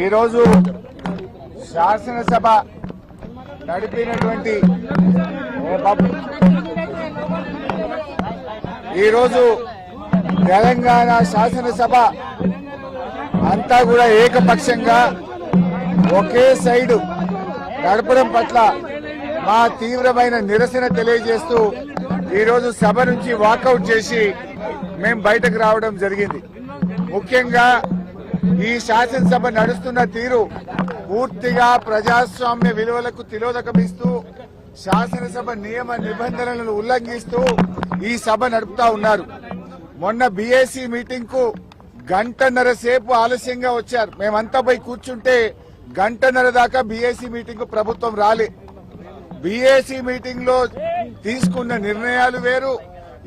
ఈరోజు శాసనసభ నడిపినటువంటి ఈరోజు తెలంగాణ శాసనసభ అంతా కూడా ఏకపక్షంగా ఒకే సైడు నడపడం పట్ల మా తీవ్రమైన నిరసన తెలియజేస్తూ ఈరోజు సభ నుంచి వాకౌట్ చేసి మేము బయటకు రావడం జరిగింది. ముఖ్యంగా ఈ శాసనసభ నడుస్తున్న తీరు పూర్తిగా ప్రజాస్వామ్య విలువలకు తిలోదకమిస్తూ శాసనసభ నియమ నిబంధనలను ఉల్లంఘిస్తూ ఈ సభ నడుపుతా ఉన్నారు. మొన్న బీఏసీ మీటింగ్ కు గంటన్నర సేపు ఆలస్యంగా వచ్చారు. మేమంతా పోయి కూర్చుంటే గంటన్నర దాకా బీఏసీ మీటింగ్ కు ప్రభుత్వం రాలే. బీఏసీ మీటింగ్ లో తీసుకున్న నిర్ణయాలు వేరు,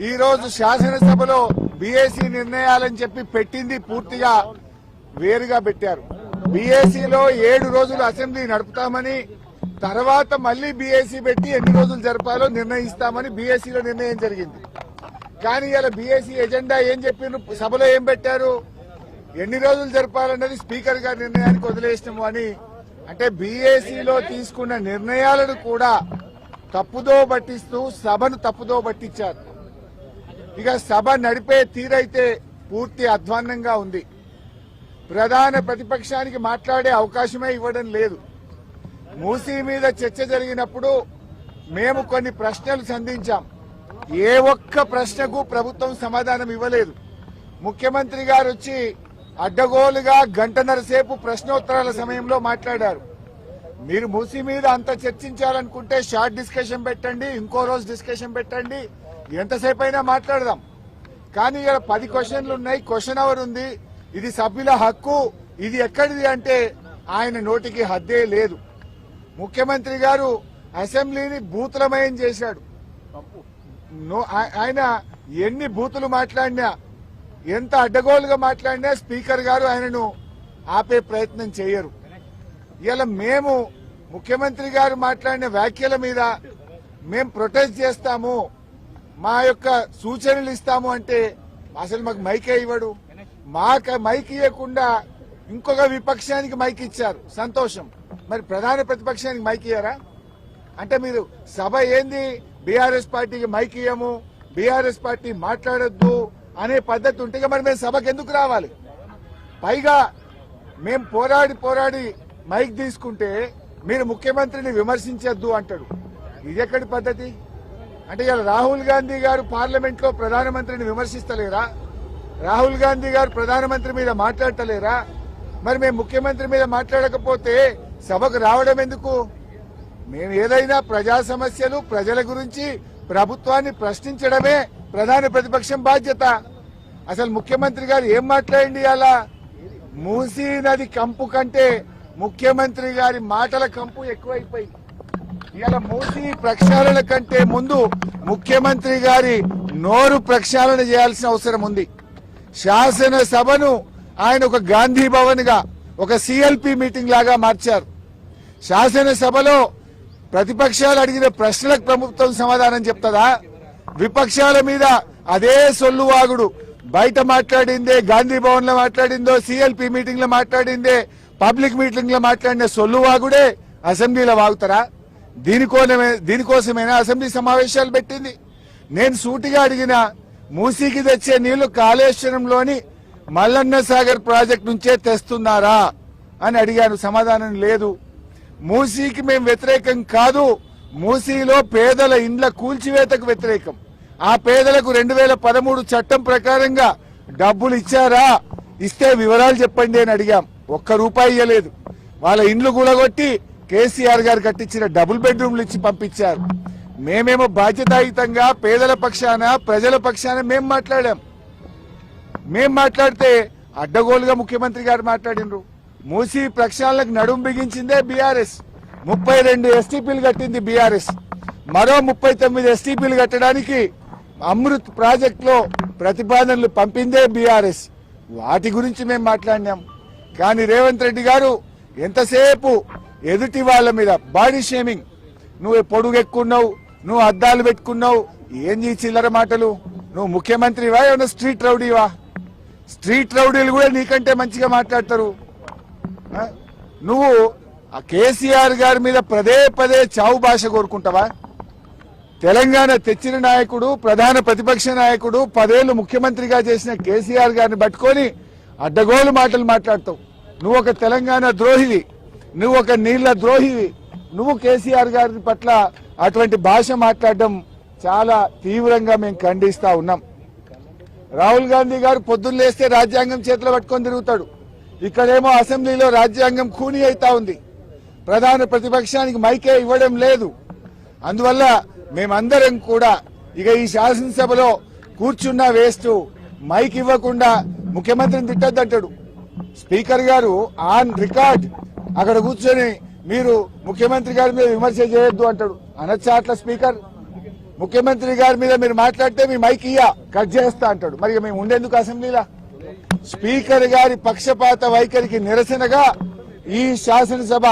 ఈ రోజు శాసనసభలో బీఏసీ నిర్ణయాలని చెప్పి పెట్టింది పూర్తిగా వేరుగా పెట్టారు. బీఏసీలో 7 రోజులు అసెంబ్లీ నడుపుతామని, తర్వాత మళ్లీ బీఏసీ పెట్టి ఎన్ని రోజులు జరపాలో నిర్ణయిస్తామని బీఏసీలో నిర్ణయం జరిగింది. కానీ ఇలా బీఏసీ ఎజెండా ఏం చెప్పిన సభలో ఏం పెట్టారు, ఎన్ని రోజులు జరపాలన్నది స్పీకర్ గారి నిర్ణయానికి వదిలేసినాము అని. అంటే బీఏసీలో తీసుకున్న నిర్ణయాలను కూడా తప్పుదో పట్టిస్తూ సభను తప్పుదో పట్టించారు. ఇక సభ నడిపే తీరైతే పూర్తి అధ్వాన్నంగా ఉంది. ప్రధాన ప్రతిపక్షానికి మాట్లాడే అవకాశమే ఇవ్వడం లేదు. మూసీ మీద చర్చ జరిగినప్పుడు మేము కొన్ని ప్రశ్నలు సంధించాం. ఏ ఒక్క ప్రశ్నకు ప్రభుత్వం సమాధానం ఇవ్వలేదు. ముఖ్యమంత్రి గారు వచ్చి అడ్డగోలుగా గంటన్నర సేపు ప్రశ్నోత్తరాల సమయంలో మాట్లాడారు. మీరు మూసీ మీద అంత చర్చించాలనుకుంటే షార్ట్ డిస్కషన్ పెట్టండి, ఇంకో రోజు డిస్కషన్ పెట్టండి, ఎంతసేపు అయినా మాట్లాడదాం. కానీ ఇలా 10 క్వశ్చన్లు ఉన్నాయి, క్వశ్చన్ అవర్ ఉంది, ఇది సభ్యుల హక్కు, ఇది ఎక్కడిది అంటే ఆయన నోటికి హద్దే లేదు. ముఖ్యమంత్రి గారు అసెంబ్లీని బూతులమయం చేశాడు. ఆయన ఎన్ని బూతులు మాట్లాడినా, ఎంత అడ్డగోలుగా మాట్లాడినా స్పీకర్ గారు ఆయనను ఆపే ప్రయత్నం చేయరు. ఇలా మేము ముఖ్యమంత్రి గారు మాట్లాడిన వ్యాఖ్యల మీద మేము ప్రొటెస్ట్ చేస్తాము, మా యొక్క సూచనలు ఇస్తాము అంటే అసలు మాకు మైకే ఇవ్వడు. మాకు మైక్ ఇవ్వకుండా ఇంకొక విపక్షానికి మైక్ ఇచ్చారు, సంతోషం. మరి ప్రధాన ప్రతిపక్షానికి మైక్ ఇయ్యారా? అంటే మీరు సభ ఏంది, బీఆర్ఎస్ పార్టీకి మైక్ ఇయ్యము, బీఆర్ఎస్ పార్టీ మాట్లాడొద్దు అనే పద్ధతి ఉంటే మరి మేము సభకు ఎందుకు రావాలి? పైగా మేము పోరాడి మైక్ తీసుకుంటే మీరు ముఖ్యమంత్రిని విమర్శించొద్దు అంటాడు. ఇది ఎక్కడి పద్ధతి? అంటే ఇలా రాహుల్ గాంధీ గారు పార్లమెంట్ లో ప్రధానమంత్రిని విమర్శిస్తలేరా? రాహుల్ గాంధీ గారు ప్రధానమంత్రి మీద మాట్లాడతలేరా? మరి మేము ముఖ్యమంత్రి మీద మాట్లాడకపోతే సభకు రావడం ఎందుకు? మేము ఏదైనా ప్రజా సమస్యలు, ప్రజల గురించి ప్రభుత్వాన్ని ప్రశ్నించడమే ప్రధాన ప్రతిపక్షం బాధ్యత. అసలు ముఖ్యమంత్రి గారు ఏం మాట్లాడండి? అలా మూసీ నది కంపు కంటే ముఖ్యమంత్రి గారి మాటల కంపు ఎక్కువైపోయి ఇలా మూసీ ప్రక్షాళన కంటే ముందు ముఖ్యమంత్రి గారి నోరు ప్రక్షాళన చేయాల్సిన అవసరం ఉంది. శాసనసభను ఆయన ఒక గాంధీ భవన్ గా, ఒక సిఎల్పి మీటింగ్ లాగా మార్చారు. శాసనసభలో ప్రతిపక్షాలు అడిగిన ప్రశ్నలకు ప్రభుత్వం సమాధానం చెప్తుందా? విపక్షాల మీద అదే సొల్లువాగుడు, బయట మాట్లాడిందే, గాంధీ భవన్ లో మాట్లాడిందో, సిఎల్పి మీటింగ్ లో మాట్లాడిందే, పబ్లిక్ మీటింగ్ లో మాట్లాడిన సొల్లువాగుడే అసెంబ్లీలో వాగుతారా? దీనికోసమైనా అసెంబ్లీ సమావేశాలు పెట్టింది. నేను సూటిగా అడిగిన, మూసీకి తెచ్చే నీళ్లు కాళేశ్వరంలోని మల్లన్న సాగర్ ప్రాజెక్టు నుంచే తెస్తున్నారా అని అడిగాను. సమాధానం లేదు. మూసీకి మేము వ్యతిరేకం కాదు, మూసీలో పేదల ఇండ్ల కూల్చివేతకు వ్యతిరేకం. ఆ పేదలకు 2013 చట్టం ప్రకారంగా డబ్బులు ఇచ్చారా? ఇస్తే వివరాలు చెప్పండి అని అడిగాం. ₹1 ఇయ్యలేదు. వాళ్ళ ఇండ్లు కూలగొట్టి కేసీఆర్ గారు కట్టించిన డబుల్ బెడ్రూమ్లు ఇచ్చి పంపించారు. మేమేమో బాధ్యతాయుతంగా పేదల పక్షాన, ప్రజల పక్షాన మేము మాట్లాడాం. మేం మాట్లాడితే అడ్డగోలుగా ముఖ్యమంత్రి గారు మాట్లాడినరు. మూసీ ప్రక్షాళనకు నడుం బిగించిందే బీఆర్ఎస్. 32 ఎస్టీపీలు కట్టింది బీఆర్ఎస్. మరో 39 ఎస్టీపీలు కట్టడానికి అమృత్ ప్రాజెక్ట్ లో ప్రతిపాదనలు పంపిందే బీఆర్ఎస్. వాటి గురించి మేము మాట్లాడినాం. కానీ రేవంత్ రెడ్డి గారు ఎంతసేపు ఎదుటి వాళ్ళ మీద బాడీ షేమింగ్, నువ్వు పొడుగెక్కున్నావు, నువ్వు అద్దాలు పెట్టుకున్నావు, ఏం చిల్లర మాటలు, నువ్వు ముఖ్యమంత్రివా ఏమన్నా స్ట్రీట్ రౌడీవా? స్ట్రీట్ రౌడీలు కూడా నీకంటే మంచిగా మాట్లాడతారు. ఆ? నువ్వు ఆ కేసీఆర్ గారి మీద పదే పదే చావు భాష కోరుకుంటావా? తెలంగాణ తెచ్చిన నాయకుడు, ప్రధాన ప్రతిపక్ష నాయకుడు, 10 ఏళ్లు ముఖ్యమంత్రిగా చేసిన కేసీఆర్ గారిని పట్టుకొని అడ్డగోలు మాటలు మాట్లాడతావు. నువ్వు ఒక తెలంగాణ ద్రోహివి, నువ్వు ఒక నీళ్ల ద్రోహివి. నువ్వు కేసీఆర్ గారి పట్ల అటువంటి భాష మాట్లాడడం చాలా తీవ్రంగా మేము ఖండిస్తా ఉన్నాం. రాహుల్ గాంధీ గారు పొద్దున్న లేస్తే రాజ్యాంగం చేతిలో పట్టుకొని తిరుగుతాడు. ఇక్కడేమో అసెంబ్లీలో రాజ్యాంగం ఖూనీ అవుతా ఉంది. ప్రధాన ప్రతిపక్షానికి మైకే ఇవ్వడం లేదు. అందువల్ల మేమందరం కూడా ఇక ఈ శాసనసభలో కూర్చున్న వేస్ట్, మైక్ ఇవ్వకుండా ముఖ్యమంత్రిని తిట్టొద్దంటాడు. స్పీకర్ గారు ఆన్ రికార్డ్ అక్కడ కూర్చొని మీరు ముఖ్యమంత్రి గారి మీద విమర్శ చేయొద్దు అంటాడు. అనొచ్చా అట్లా స్పీకర్? ముఖ్యమంత్రి గారి మీద మీరు మాట్లాడితే మీ మైక్ కట్ చేస్తా అంటాడు. మరి మేము ఉండేందుకు అసెంబ్లీలా? స్పీకర్ గారి పక్షపాత వైఖరికి నిరసనగా ఈ శాసనసభ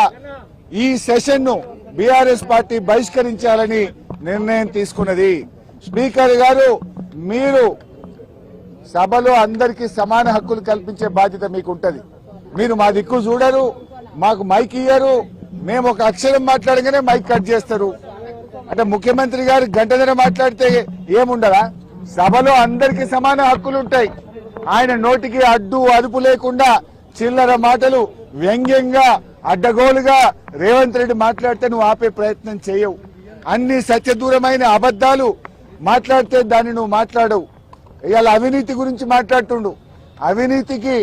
ఈ సెషన్ ను బీఆర్ఎస్ పార్టీ బహిష్కరించాలని నిర్ణయం తీసుకున్నది. స్పీకర్ గారు, మీరు సభలో అందరికీ సమాన హక్కులు కల్పించే బాధ్యత మీకు ఉంటది. మీరు మా దిక్కు చూడరు, మాకు మైక్ ఇయ్యరు, మేము ఒక అక్షరం మాట్లాడగానే మైక్ కట్ చేస్తారు. అంటే ముఖ్యమంత్రి గారు గంటన్నర మాట్లాడితే ఏముండదా? సభలో అందరికీ సమాన హక్కులు ఉంటాయి. ఆయన నోటికి అడ్డు అదుపు లేకుండా చిల్లర మాటలు వ్యంగ్యంగా అడ్డగోలుగా రేవంత్ రెడ్డి మాట్లాడితే నువ్వు ఆపే ప్రయత్నం చేయవు. అన్ని సత్యదూరమైన అబద్దాలు మాట్లాడితే దాన్ని నువ్వు మాట్లాడవు. ఇవాళ అవినీతి గురించి మాట్లాడుతుండు. అవినీతికి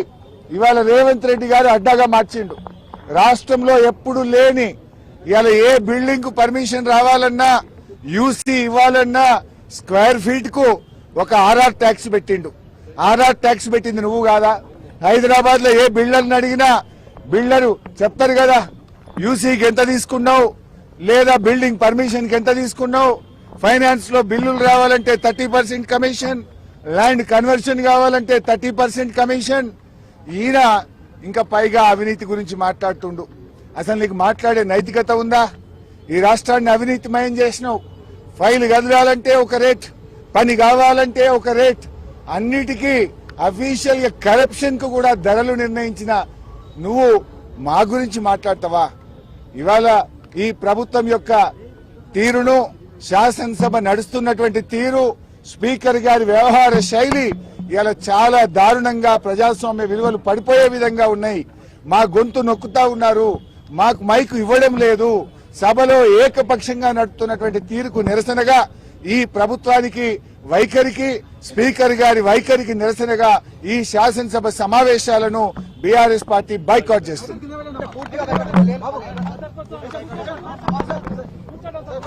ఇవాళ రేవంత్ రెడ్డి గారు అడ్డాగా మార్చిండు. రాష్ట్రంలో ఎప్పుడు లేని ఇవాళ ఏ బిల్డింగ్ కు పర్మిషన్ రావాలన్నా, యూసీ ఇవ్వాలన్నా స్క్వేర్ ఫీట్ కు ఒక ఆర్ఆర్ ట్యాక్స్ పెట్టిండు. ఆర్ఆర్ ట్యాక్స్ పెట్టింది నువ్వు కాదా? హైదరాబాద్ లో ఏ బిల్డర్ని అడిగినా బిల్డరు చెప్తారు కదా, యూసీకి ఎంత తీసుకున్నావు, లేదా బిల్డింగ్ పర్మిషన్ కి ఎంత తీసుకున్నావు, ఫైనాన్స్ లో బిల్లులు రావాలంటే 30% కమిషన్, ల్యాండ్ కన్వర్షన్ కావాలంటే 30% కమిషన్. ఈయన ఇంకా పైగా అవినీతి గురించి మాట్లాడుతుండు. అసలు నీకు మాట్లాడే నైతికత ఉందా? ఈ రాష్ట్రాన్ని అవినీతిమయం చేసినావు. ఫైల్ కదలాలంటే ఒక రేట్, పని కావాలంటే ఒక రేట్, అన్నిటికీ అఫీషియల్ గా కరప్షన్ కు కూడా ధరలు నిర్ణయించిన నువ్వు మా గురించి మాట్లాడతావా? ఇవాళ ఈ ప్రభుత్వం యొక్క తీరును, శాసనసభ నడుస్తున్నటువంటి తీరు, స్పీకర్ గారి వ్యవహార శైలి ఇవాళ చాలా దారుణంగా ప్రజాస్వామ్య విలువలు పడిపోయే విధంగా ఉన్నాయి. మా గొంతు నొక్కుతా ఉన్నారు, మాకు మైకు ఇవ్వడం లేదు. సభలో ఏకపక్షంగా నడుపుతున్నటువంటి తీరుకు నిరసనగా, ఈ ప్రభుత్వానికి వైఖరికి, స్పీకర్ గారి వైఖరికి నిరసనగా ఈ శాసనసభ సమావేశాలను బీఆర్ఎస్ పార్టీ బైకాట్ చేస్తుంది.